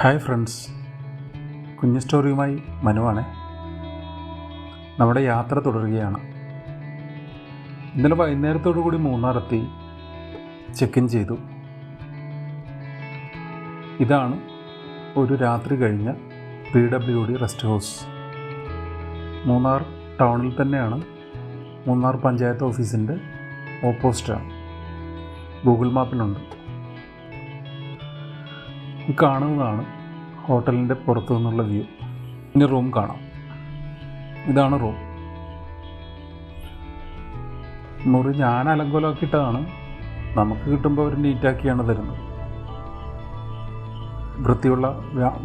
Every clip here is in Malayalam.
ഹായ് ഫ്രണ്ട്സ്, കുഞ്ഞു സ്റ്റോറിയുമായി മനുവാണ്. നമ്മുടെ യാത്ര തുടരുകയാണ്. ഇന്നലെ വൈകുന്നേരത്തോടു കൂടി മൂന്നാറെത്തി ചെക്ക് ഇൻ ചെയ്തു. ഇതാണ് ഒരു രാത്രി കഴിഞ്ഞ PWD റെസ്റ്റ് ഹൗസ്. മൂന്നാർ ടൗണിൽ തന്നെയാണ്. മൂന്നാർ പഞ്ചായത്ത് ഓഫീസിൻ്റെ ഓപ്പോസിറ്റാണ്. ഗൂഗിൾ മാപ്പിലുണ്ട്. ഈ കാണുന്നതാണ് ഹോട്ടലിൻ്റെ പുറത്തു നിന്നുള്ള വ്യൂ. ഇനി റൂം കാണാം. ഇതാണ് റൂം. മുറി ഞാൻ അലങ്കോലമാക്കിയിട്ടതാണ്. നമുക്ക് കിട്ടുമ്പോൾ അവർ നീറ്റാക്കിയാണ് തരുന്നത്. വൃത്തിയുള്ള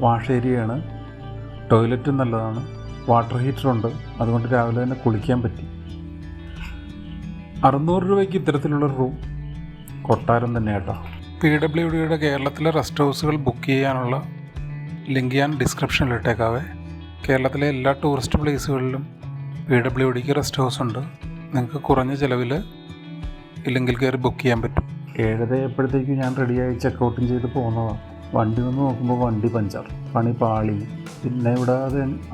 വാഷ് ഏരിയയാണ്. ടോയ്ലറ്റും നല്ലതാണ്. വാട്ടർ ഹീറ്ററുണ്ട്. അതുകൊണ്ട് രാവിലെ തന്നെ കുളിക്കാൻ പറ്റി. 600 രൂപയ്ക്ക് ഇത്തരത്തിലുള്ള റൂം കൊട്ടാരം തന്നെ കേട്ടോ. PWDയുടെ കേരളത്തിലെ റെസ്റ്റ് ഹൗസുകൾ ബുക്ക് ചെയ്യാനുള്ള ലിങ്ക് ഞാൻ ഡിസ്ക്രിപ്ഷനിൽ ഇട്ടേക്കാവേ. കേരളത്തിലെ എല്ലാ ടൂറിസ്റ്റ് പ്ലേസുകളിലും PWDക്ക് റെസ്റ്റ് ഹൗസ് ഉണ്ട്. നിങ്ങൾക്ക് കുറഞ്ഞ ചിലവിൽ ഈ ലിങ്കിൽ കയറി ബുക്ക് ചെയ്യാൻ പറ്റും. 7:30 ആയപ്പോഴത്തേക്കും ഞാൻ റെഡിയായി ചെക്കൗട്ടും ചെയ്ത് പോകുന്നതാണ്. വണ്ടി വന്ന് നോക്കുമ്പോൾ വണ്ടി പഞ്ചർ, പണി പാളി. പിന്നെ ഇവിടെ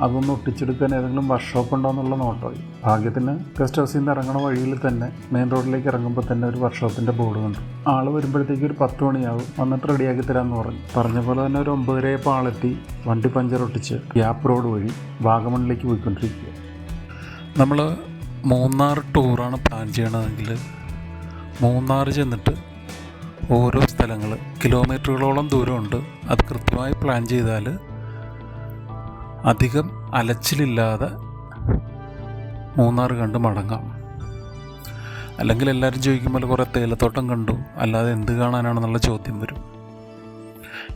അതൊന്ന് ഒട്ടിച്ചെടുക്കാൻ ഏതെങ്കിലും വർക്ക്ഷോപ്പ് ഉണ്ടോ എന്നുള്ള നോട്ടമായി. ഭാഗ്യത്തിന് ഗസ്റ്റ് ഹൗസിൽ നിന്ന് ഇറങ്ങണ വഴിയിൽ തന്നെ മെയിൻ റോഡിലേക്ക് ഇറങ്ങുമ്പോൾ തന്നെ ഒരു വർക്ക്ഷോപ്പിൻ്റെ ബോർഡ് കണ്ടു. ആൾ വരുമ്പോഴത്തേക്ക് ഒരു 10 മണിയാവും. വന്നിട്ട് റെഡിയാക്കി തരാമെന്ന് പറഞ്ഞ പോലെ തന്നെ ഒരു 9:30 ആളെത്തി. വണ്ടി പഞ്ചർ ഒട്ടിച്ച് ഗ്യാപ്പ് റോഡ് വഴി വാഗമണിലേക്ക് പോയിക്കൊണ്ടിരിക്കുക. നമ്മൾ മൂന്നാർ ടൂറാണ് പ്ലാൻ ചെയ്യണതെങ്കിൽ മൂന്നാർ ചെന്നിട്ട് ഓരോ സ്ഥലങ്ങൾ കിലോമീറ്ററുകളോളം ദൂരമുണ്ട്. അത് കൃത്യമായി പ്ലാൻ ചെയ്താൽ അധികം അലച്ചിലില്ലാതെ മൂന്നാർ കണ്ട് മടങ്ങാം. അല്ലെങ്കിൽ എല്ലാവരും ചോദിക്കുമ്പോൾ കുറേ തേയിലത്തോട്ടം കണ്ടു, അല്ലാതെ എന്ത് കാണാനാണെന്നുള്ള ചോദ്യം വരും.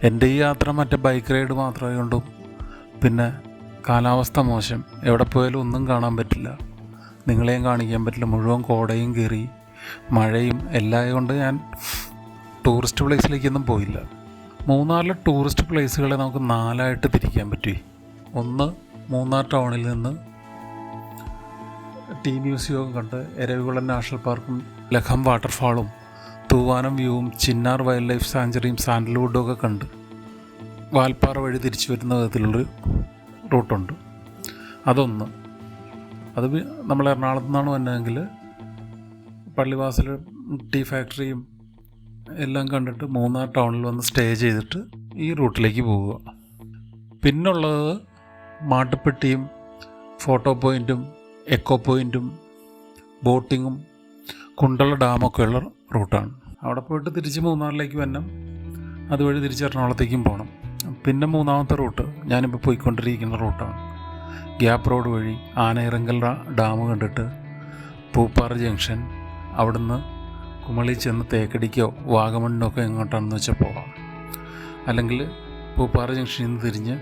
എൻ്റെ ഈ യാത്ര മറ്റേ ബൈക്ക് റൈഡ് മാത്രമേ കണ്ടു. പിന്നെ കാലാവസ്ഥ മോശം, എവിടെ പോയാലും ഒന്നും കാണാൻ പറ്റില്ല, നിങ്ങളെയും കാണിക്കാൻ പറ്റില്ല. മുഴുവൻ കോടയും കയറി മഴയും എല്ലാം കൊണ്ട് ഞാൻ ടൂറിസ്റ്റ് പ്ലേസിലേക്കൊന്നും പോയില്ല. മൂന്നാറിലെ ടൂറിസ്റ്റ് പ്ലേസുകളെ നമുക്ക് 4ആയിട്ട് തിരിക്കാൻ പറ്റി. ഒന്ന്, മൂന്നാർ ടൗണിൽ നിന്ന് ടീ മ്യൂസിയവും കണ്ട് എരവികുളം നാഷണൽ പാർക്കും ലഖം വാട്ടർഫാളും തൂവാനം വ്യൂവും ചിന്നാർ വൈൽഡ് ലൈഫ് സാഞ്ചുറിയും സാൻഡൽവുഡും ഒക്കെ കണ്ട് വാൽപ്പാറ വഴി തിരിച്ചു വരുന്ന വിധത്തിലുള്ളൊരു റൂട്ടുണ്ട്. അതൊന്ന്. അത് നമ്മൾ എറണാകുളത്തു നിന്നാണ് വന്നതെങ്കിൽ പള്ളിവാസൽ ടീ ഫാക്ടറിയും എല്ലാം കണ്ടിട്ട് മൂന്നാർ ടൗണിൽ വന്ന് സ്റ്റേ ചെയ്തിട്ട് ഈ റൂട്ടിലേക്ക് പോവുക. പിന്നുള്ളത് മാട്ടുപ്പെട്ടിയും ഫോട്ടോ പോയിൻറ്റും എക്കോ പോയിൻറ്റും ബോട്ടിങ്ങും കുണ്ടള ഡാമൊക്കെയുള്ള റൂട്ടാണ്. അവിടെ പോയിട്ട് തിരിച്ച് മൂന്നാറിലേക്ക് വരണം. അതുവഴി തിരിച്ച് എറണാകുളത്തേക്കും പോകണം. പിന്നെ മൂന്നാമത്തെ റൂട്ട് ഞാനിപ്പോൾ പോയിക്കൊണ്ടിരിക്കുന്ന റൂട്ടാണ്. ഗ്യാപ്പ് റോഡ് വഴി ആനയിറങ്കൽ ഡാം കണ്ടിട്ട് പൂപ്പാറ ജംഗ്ഷൻ, അവിടുന്ന് കുമളി ചെന്ന് തേക്കടിക്കോ വാഗമണ്ണിനോ ഒക്കെ എങ്ങോട്ടാണെന്ന് വെച്ചാൽ പോകാം. അല്ലെങ്കിൽ പൂപ്പാറ ജംഗ്ഷനിൽ നിന്ന് തിരിഞ്ഞ്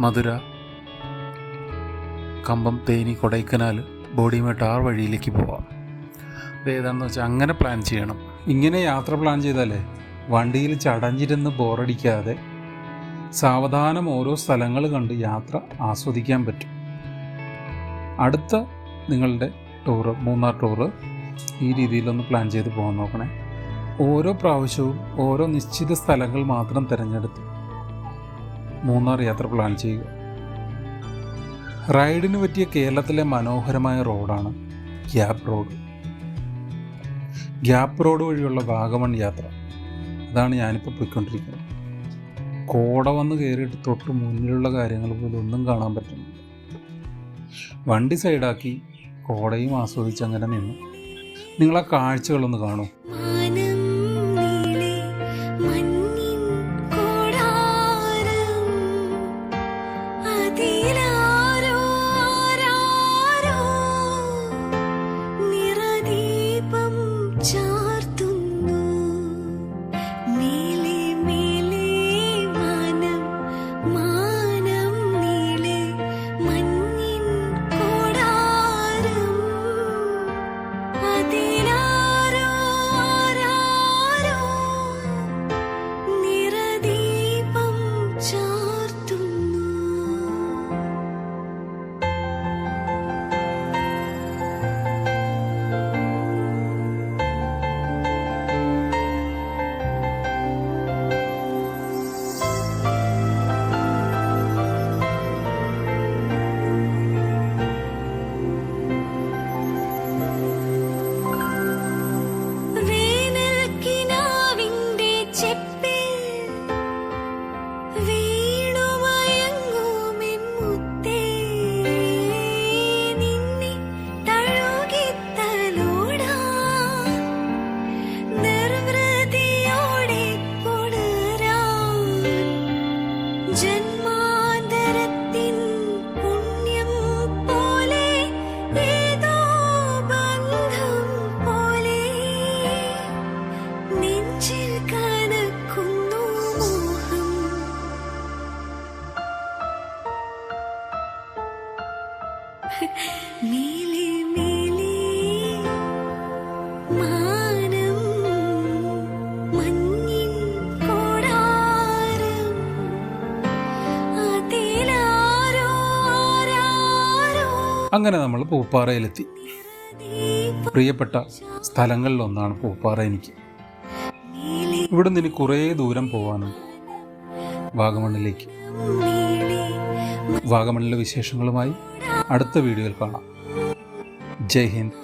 മധുര, കമ്പം, തേനി, കൊടൈക്കനാൽ, ബോഡിമേട്ട് വഴിയിലേക്ക് പോകാം. അതേതാണെന്ന് വെച്ചാൽ അങ്ങനെ പ്ലാൻ ചെയ്യണം. ഇങ്ങനെ യാത്ര പ്ലാൻ ചെയ്താലേ വണ്ടിയിൽ ചടഞ്ഞിരുന്ന് ബോറടിക്കാതെ സാവധാനം ഓരോ സ്ഥലങ്ങൾ കണ്ട് യാത്ര ആസ്വദിക്കാൻ പറ്റും. അടുത്ത നിങ്ങളുടെ ടൂറ്, മൂന്നാർ ടൂറ് ഈ രീതിയിലൊന്ന് പ്ലാൻ ചെയ്ത് പോകാൻ നോക്കണേ. ഓരോ പ്രാവശ്യവും ഓരോ നിശ്ചിത സ്ഥലങ്ങൾ മാത്രം തിരഞ്ഞെടുത്ത് മൂന്നാർ യാത്ര പ്ലാൻ ചെയ്യുക. റൈഡിന് പറ്റിയ കേരളത്തിലെ മനോഹരമായ റോഡാണ് ഗ്യാപ്പ് റോഡ്. ഗ്യാപ്പ് റോഡ് വഴിയുള്ള വാഗമൺ യാത്ര, അതാണ് ഞാനിപ്പോൾ പോയിക്കൊണ്ടിരിക്കുന്നത്. കോട വന്ന് കയറിയിട്ട് തൊട്ട് മുന്നിലുള്ള കാര്യങ്ങൾ പോലും ഒന്നും കാണാൻ പറ്റുന്നില്ല. വണ്ടി സൈഡാക്കി കോടയും ആസ്വദിച്ച് അങ്ങനെ നിന്നു. നിങ്ങളാ കാഴ്ചകളൊന്ന് കാണൂ. അതിലാരോ കനക്കുന്നു മോഹം. മേലെ മേലെ മാനം മഞ്ഞിൻ കൊടാരം അതിലാരോ ആരാരോ അങ്ങനെ നമ്മൾ പൂപ്പാറയിലെത്തി. പ്രിയപ്പെട്ട സ്ഥലങ്ങളിലൊന്നാണ് പൂപ്പാറ എനിക്ക്. ഇവിടെ നിന്ന് ഇനി കുറേ ദൂരം പോകാനുണ്ട് വാഗമണ്ണിലേക്ക്. വാഗമണ്ണിലെ വിശേഷങ്ങളുമായി അടുത്ത വീഡിയോയിൽ കാണാം. ജയ് ഹിന്ദ്.